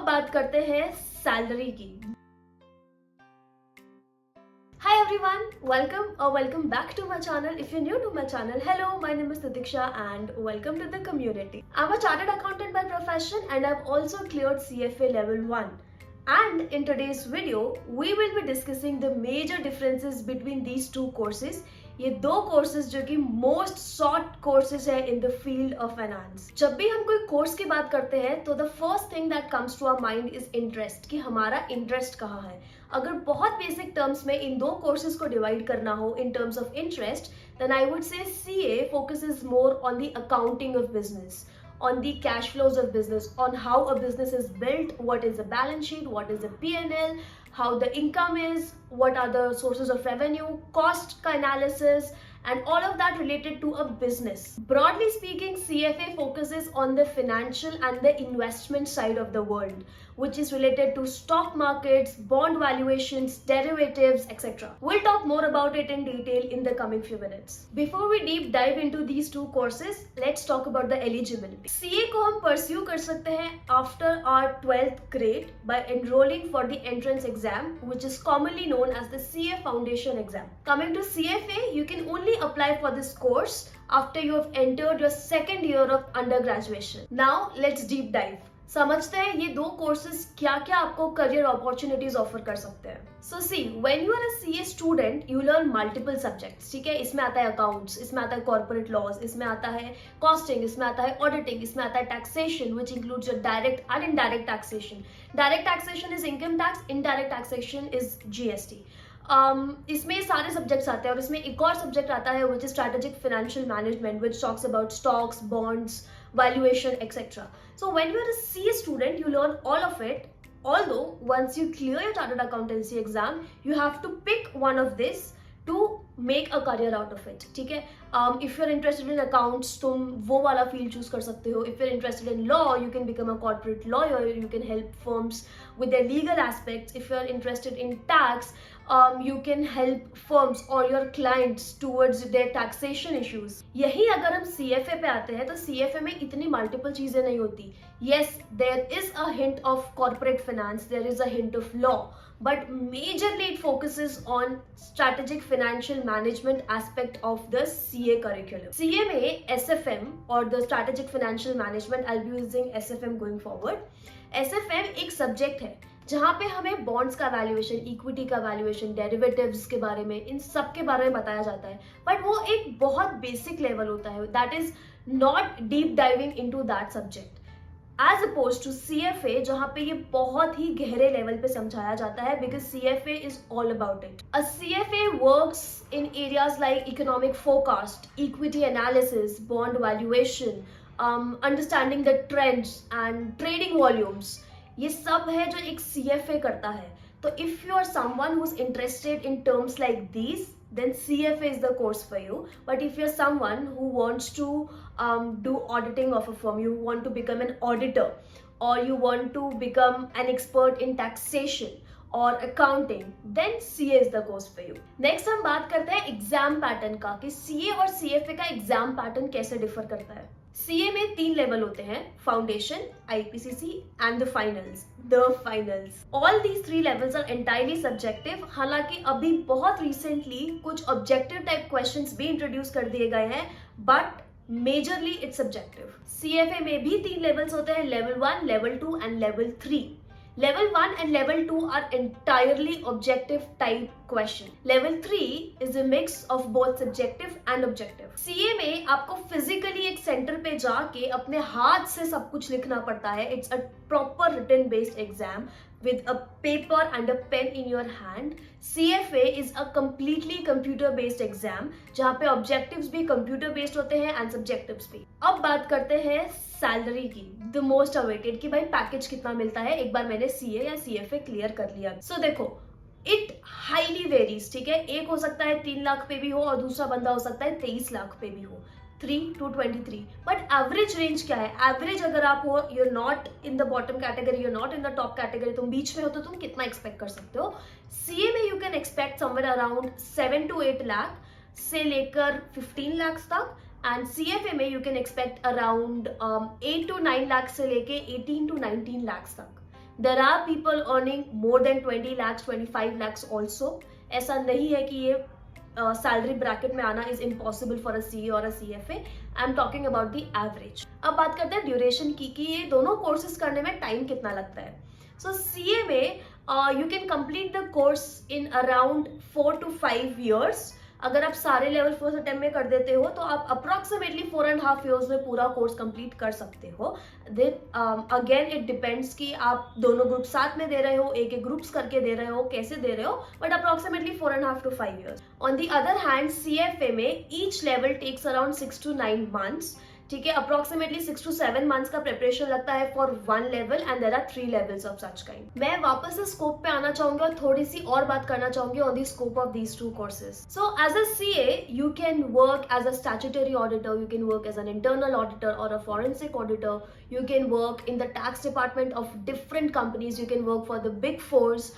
बात करते हैं सैलरी की। Hi everyone, welcome back to my channel. If you're new to my channel, hello, my name is Titiksha and welcome to the community. I'm a chartered accountant by profession and I've also cleared CFA level 1. And in today's video, we will be discussing the major differences between these two courses. ये दो courses जो कि most short courses है in the field of finance. जब भी हम कोई course की बात करते हैं तो the first thing that comes to our mind is interest, कि हमारा इंटरेस्ट कहाँ है। अगर बहुत बेसिक टर्म्स में इन दो कोर्सेज को डिवाइड करना हो in terms of interest, then I would say CA focuses more on the accounting of business, on the cash flows of business, on how a business is built, what is the balance sheet, what is the P&L, how the income is, what are the sources of revenue, cost ka analysis, and all of that related to a business. Broadly speaking, CFA focuses on the financial and the investment side of the world, which is related to stock markets, bond valuations, derivatives, etc. We'll talk more about it in detail in the coming few minutes. Before we deep dive into these two courses, let's talk about the eligibility. CA को हम pursue कर सकते हैं after our 12th grade by enrolling for the entrance exam, which is commonly known as the CA Foundation exam. Coming to CFA, you can only apply for this course after you have entered your second year of undergraduation. Now let's deep dive. समझते हैं ये दो courses क्या क्या आपको career opportunities offer कर सकते हैं। So see, when you are a CA student you learn multiple subjects. ठीक है, इसमें आता है अकाउंट्स, इसमें आता है कॉर्पोरेट लॉज, इसमें आता है कॉस्टिंग, इसमें आता है ऑडिटिंग, इसमें आता है taxation which includes your direct and indirect taxation. Direct taxation is income tax, indirect taxation is GST. इसमें सारे सब्जेक्ट्स आते हैं और इसमें एक और सब्जेक्ट आता है which is strategic financial management which talks about stocks, bonds, valuation, etc. So when you are a CA student, you learn all of it. Although once you clear your chartered accountancy exam, you have to pick one of this to make a career out of it. ठीक है, if you're interested in accounts, तुम वो वाला field choose कर सकते हो. If you're interested in law, you can become a corporate lawyer. You can help firms with their legal aspects. If you're interested in tax, you can help firms or your clients towards their taxation issues. यही अगर हम CFA पे आते हैं तो CFA में इतनी multiple चीजें नहीं होती. Yes, there is a hint of corporate finance, there is a hint of law, but majorly it focuses on strategic financial management aspect of the CA curriculum. CA में SFM or the strategic financial management, I'll be using SFM going forward. SFM एक subject है जहाँ पे हमें bonds का valuation, equity का valuation, derivatives के बारे में, इन सब के बारे में बताया जाता है, बट वो एक बहुत बेसिक लेवल होता है, that is not deep diving into that subject as oppose to CFA जहाँ पे ये बहुत ही गहरे लेवल पे समझाया जाता है, because CFA is all about it. A CFA works in areas like economic forecast, equity analysis, bond valuation, understanding the trends and trading volumes. ये सब है जो एक CFA करता है. तो if you are someone who is interested in terms like these, then CFA is the course for you. But if you're someone who wants to do auditing of a firm, you want to become an auditor, or you want to become an expert in taxation or accounting, then CA is the course for you. Next हम बात करते हैं exam pattern का, कि CA और CFA का exam pattern कैसे differ करता है. CA में 3 लेवल होते हैं, foundation, IPCC and the finals. All these 3 levels are entirely subjective. हालांकि अभी बहुत रिसेंटली कुछ ऑब्जेक्टिव टाइप क्वेश्चंस भी इंट्रोड्यूस कर दिए गए हैं, but majorly it's subjective. CFA में भी 3 लेवल्स होते हैं, level 1, level 2 and level 3. Level 1 and Level 2 are entirely objective type question. Level 3 is a mix of both subjective and objective. CA में आपको physically एक सेंटर पे जाके अपने हाथ से सब कुछ लिखना पड़ता है. It's a proper written based exam with a paper and a pen in your hand. CFA is a completely computer based exam जहाँ पे objectives भी computer based होते हैं and subjectives भी. अब बात करते हैं सैलरी की, द मोस्ट अवेटेड, कि भाई पैकेज कितना मिलता है एक बार मैंने CA या CFA क्लियर कर लिया. सो देखो, इट हाईली वेरीज. ठीक है, एक हो सकता है 3 लाख पे भी हो और दूसरा बंदा हो सकता है 23 लाख पे भी हो, 3 to 23. बट एवरेज रेंज क्या है? एवरेज अगर आप हो, you're not in the bottom category, you're not in the top category, तुम बीच में हो तो तुम कितना एक्सपेक्ट कर सकते हो? CA में you can expect somewhere around 7 to 8 lakh से लेकर 15 लाख तक, एंड CFA में you can expect around 8 to 9 lakh से लेके 18 to 19 लाख तक. There are people earning more than 20 lakhs 25 lakhs also. ऐसा नहीं है कि ये सैलरी ब्रैकेट में आना is impossible for a CA और a CFA. I am talking about the average. अब बात करते हैं ड्यूरेशन की कि ये दोनों कोर्सेज करने में टाइम कितना लगता है. सो सीए में you can complete the course in around 4 to 5 years. अगर आप सारे लेवल फर्स्ट अटेम्प्ट में कर देते हो तो आप अप्रोक्सीमेटली 4.5 years में पूरा कोर्स कंप्लीट कर सकते हो. देन अगेन इट डिपेंड्स कि आप दोनों ग्रुप साथ में दे रहे हो, एक एक ग्रुप्स करके दे रहे हो, कैसे दे रहे हो, but approximately 4.5 to 5 years. On the other hand CFA में each level takes around 6 to 9 months. ठीक है, अप्रोक्सीमेटली 6 to 7 months का प्रिपरेशन लगता है for one level and there are 3 levels of such kind. मैं वापस से स्कोप पे आना चाहूंगी और थोड़ी सी और बात करना चाहूंगी on the scope of these two courses. So as a CA you can work as a statutory auditor, you can work as an internal auditor और a forensic auditor, you can work in the tax department of different companies, you can work for the big fours,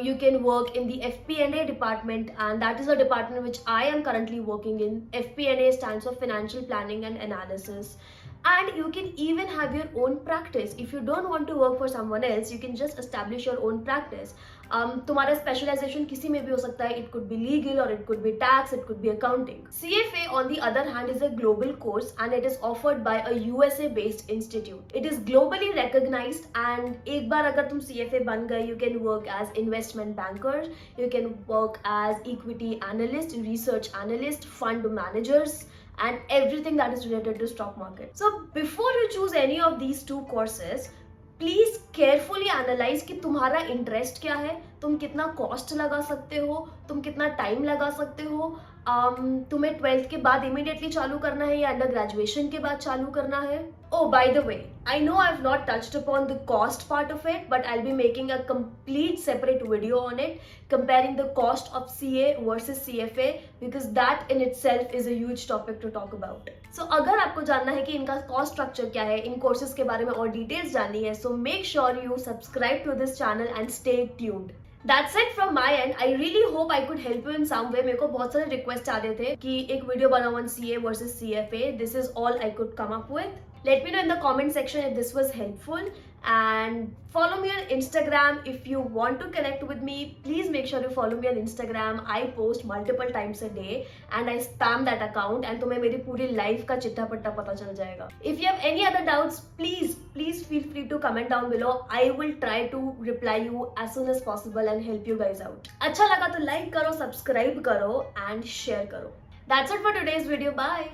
you can work in the FP&A department, and that is a department which I am currently working in. FP&A stands for financial planning and analysis. And you can even have your own practice. If you don't want to work for someone else, you can just establish your own practice. तुम्हारा specialisation किसी में भी हो सकता है. It could be legal और it could be tax, it could be accounting. CFA on the other hand is a global course and it is offered by a USA based institute. It is globally recognized and एक बार अगर तुम CFA बन गए, you can work as investment banker, you can work as equity analyst, research analyst, fund managers, and everything that is related to stock market. So before you choose any of these two courses, please carefully analyse कि तुम्हारा interest क्या है, तुम कितना cost लगा सकते हो, तुम कितना टाइम लगा सकते हो. तुम्हें 12th के बाद इमीडिएटली चालू करना है या अंडर ग्रेजुएशन के बाद चालू करना है. Oh, by the way, I know I've not touched upon the cost part of it, but I'll be making a complete separate video on it, comparing the cost of CA versus CFA, because that in itself is a huge topic to talk about. So, अगर आपको जानना है कि इनका cost structure क्या है, इन courses के बारे में और डिटेल्स जाननी है, so make sure you subscribe to this channel and stay tuned. That's it from my end. I really hope I could help you in some way. मेरे को बहुत सारे रिक्वेस्ट आ रहे थे कि एक वीडियो बनाओ on CA versus CFA. This is all I could come up with. Let me know in the comment section if this was helpful, and follow me on Instagram if you want to connect with me. Please make sure you follow me on Instagram. I post multiple times a day and I spam that account, and तुम्हें मेरी पूरी life का चिट्ठा पट्टा पता चल जाएगा. If you have any other doubts, please feel free to comment down below. I will try to reply you as soon as possible and help you guys out. अच्छा लगा तो लाइक करो, सब्सक्राइब करो and share करो. That's it for today's video. Bye.